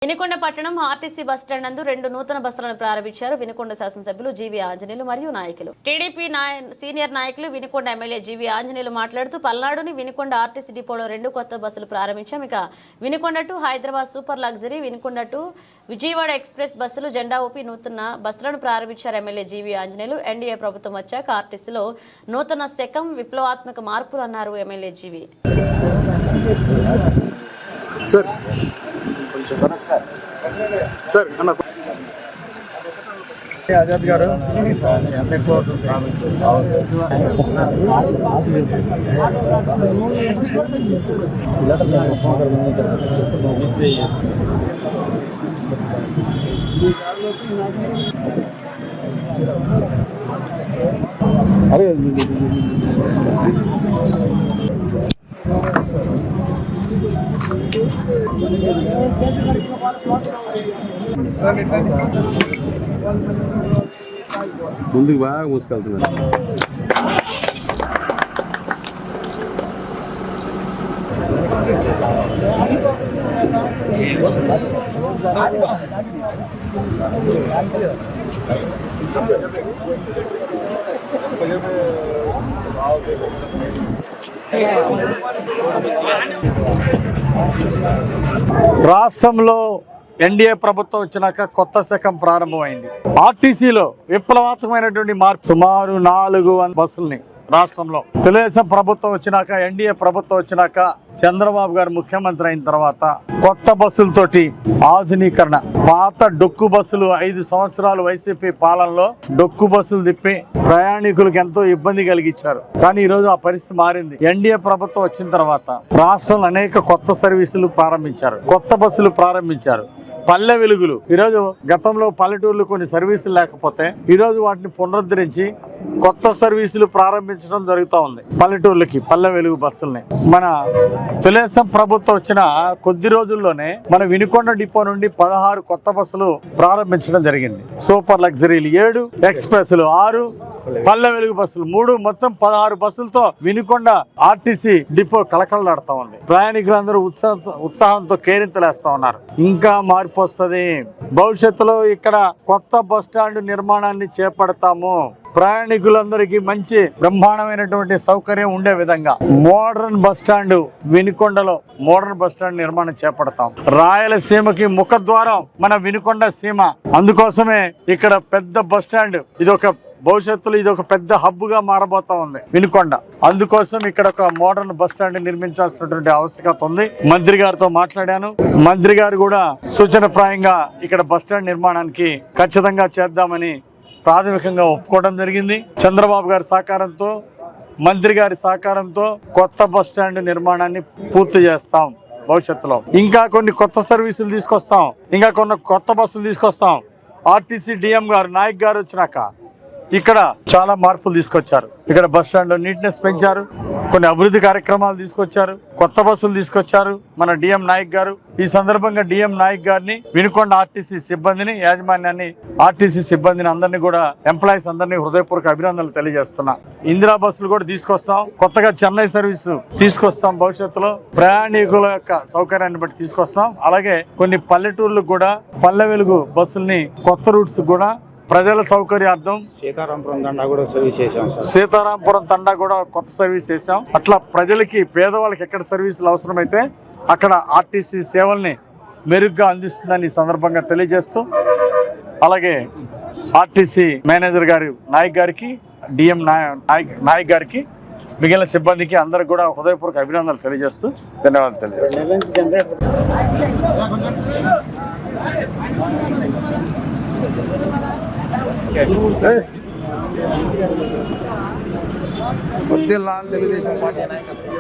వినుకొండ పట్టణం RTC bus stand నందు 2 నూతన బస్సులను ప్రారంభించారు వినుకొండ శాసనసభ్యులు జీవీ ఆంజనేయులు మరియు నాయకులు. టీడీపీ సీనియర్ నాయకులు వినుకొండ ఎమ్మెల్యే జీవీ ఆంజనేయులు మాట్లాడుతూ పల్నాడుని వినుకొండ ఆర్టీసీ డిపోలో 2 కొత్త బస్సులు ప్రారంభించాం. ఇక Vinukonda to Hyderabad super luxury, Vinukonda to Vijayawada express బస్సులు జెండా ఊపి నూతన బస్సులను ప్రారంభించారు ఎమ్మెల్యే జీవీ ఆంజనేయులు. ఎన్డీఏ ప్రభుత్వం వచ్చాక ఆర్టీసీలో నూతన శకం విప్లవాత్మక మార్పులు అన్నారు ఎమ్మెల్యే జీవీ. ఆజాద్ గారు అరే ముందుకు బాగా మూసుకెళ్తున్నారు. రాష్ట్రంలో ఎన్డీఏ ప్రభుత్వం వచ్చినాక కొత్త శకం ప్రారంభమైంది. ఆర్టీసీలో విప్లవాత్మకమైనటువంటి మార్పు. సుమారు 400 బస్సుల్ని రాష్ట్రంలో తెలుగుదేశం ప్రభుత్వం వచ్చినాక, ఎన్డీఏ ప్రభుత్వం వచ్చినాక, చంద్రబాబు గారు ముఖ్యమంత్రి అయిన తర్వాత కొత్త బస్సులతోటి ఆధునీకరణ. పాత డొక్కు బస్సులు 5 సంవత్సరాలు వైసీపీ పాలనలో డొక్కు బస్సులు తిప్పి ప్రయాణికులకు ఎంతో ఇబ్బంది కలిగించారు. కానీ ఈరోజు ఆ పరిస్థితి మారింది. ఎన్డీఏ ప్రభుత్వం వచ్చిన తర్వాత రాష్ట్రంలో అనేక కొత్త సర్వీసులు ప్రారంభించారు, కొత్త బస్సులు ప్రారంభించారు. పల్లె వెలుగులు, ఈరోజు గతంలో పల్లెటూర్లు కొన్ని సర్వీసులు లేకపోతే ఈరోజు వాటిని పునరుద్ధరించి కొత్త సర్వీసులు ప్రారంభించడం జరుగుతూ ఉంది. పల్లెటూర్లకి పల్లె వెలుగు బస్సుల్ని మన తెలుగుదేశం ప్రభుత్వం వచ్చిన కొద్ది రోజుల్లోనే మన వినుకొండ డిపో నుండి 16 కొత్త బస్సులు ప్రారంభించడం జరిగింది. సూపర్ లగ్జరీలు 7, ఎక్స్ప్రెస్లు 6, పల్లె వెలుగు బస్సులు 3, మొత్తం 16 బస్సులతో వినుకొండ ఆర్టీసీ డిపో కలకలలాడుతూ ఉంది. ప్రయాణికులందరూ ఉత్సాహంతో కేరింతలేస్తా ఉన్నారు. ఇంకా మార్పు వస్తుంది. భవిష్యత్తులో ఇక్కడ కొత్త బస్ స్టాండ్ నిర్మాణాన్ని చేపడతాము. ప్రయాణికులందరికీ మంచి బ్రహ్మాండమైనటువంటి సౌకర్యం ఉండే విధంగా మోడర్న్ బస్ స్టాండ్ వినుకొండలో మోడర్న్ బస్ స్టాండ్ నిర్మాణం చేపడతాం. రాయలసీమకి ముఖద్వారం మన వినుకొండ సీమ. అందుకోసమే ఇక్కడ పెద్ద బస్ స్టాండ్, భవిష్యత్తులో ఇది ఒక పెద్ద హబ్ గా మారబోతా ఉంది వినుకొండ. అందుకోసం ఇక్కడ ఒక మోడర్న్ బస్ స్టాండ్ నిర్మించాల్సినటువంటి ఆవశ్యకత ఉంది. మంత్రి గారితో మాట్లాడాను. మంత్రి గారు కూడా సూచనప్రాయంగా ఇక్కడ బస్ స్టాండ్ నిర్మాణానికి ఖచ్చితంగా చేద్దామని ప్రాథమికంగా ఒప్పుకోవడం జరిగింది. చంద్రబాబు గారి సహకారంతో, మంత్రి గారి సహకారంతో కొత్త బస్ స్టాండ్ నిర్మాణాన్ని పూర్తి చేస్తాం. భవిష్యత్తులో ఇంకా కొన్ని కొత్త సర్వీసులు తీసుకొస్తాం, ఇంకా కొన్ని కొత్త బస్సులు తీసుకొస్తాం. ఆర్టీసీ డిఎం గారు, నాయక్ గారు వచ్చినాక ఇక్కడ చాలా మార్పులు తీసుకొచ్చారు. ఇక్కడ బస్ స్టాండ్ లో నీట్నెస్ పెంచారు, కొన్ని అభివృద్ధి కార్యక్రమాలు తీసుకొచ్చారు, కొత్త బస్సులు తీసుకొచ్చారు మన డిఎం నాయక్ గారు. ఈ సందర్భంగా డిఎం నాయక్ గారిని, వినుకొండ ఆర్టీసీ సిబ్బందిని, యాజమాన్యాన్ని, ఆర్టీసీ సిబ్బందిని అందరినీ కూడా, ఎంప్లాయీస్ అందరినీ హృదయపూర్వక అభినందనలు తెలియజేస్తున్నా. ఇందిరా బస్సులు కూడా తీసుకొస్తాం, కొత్తగా చెన్నై సర్వీసు తీసుకొస్తాం. భవిష్యత్తులో ప్రయాణికుల యొక్క సౌకర్యాన్ని బట్టి తీసుకొస్తాం. అలాగే కొన్ని పల్లెటూర్లకు కూడా పల్లె వెలుగు బస్సుల్ని కొత్త రూట్స్ కూడా ప్రజల సౌకర్యార్థం సీతారాంపురం తండా కూడా సర్వీస్ చేసాం. సీతారాంపురం తండా కూడా కొత్త సర్వీస్ చేసాం. అట్లా ప్రజలకి, పేదవాళ్ళకి ఎక్కడ సర్వీసులు అవసరమైతే అక్కడ ఆర్టీసీ సేవల్ని మెరుగ్గా అందిస్తుందని ఈ సందర్భంగా తెలియజేస్తూ, అలాగే ఆర్టీసీ మేనేజర్ గారు నాయక్ గారికి, డిఎం నాయక్ గారికి, మిగిలిన సిబ్బందికి అందరికి కూడా హృదయపూర్వక అభినందనలు తెలియజేస్తూ ధన్యవాదాలు తెలియజేస్తాను. తెలుగుదేశం పార్టీ నాయకత్వం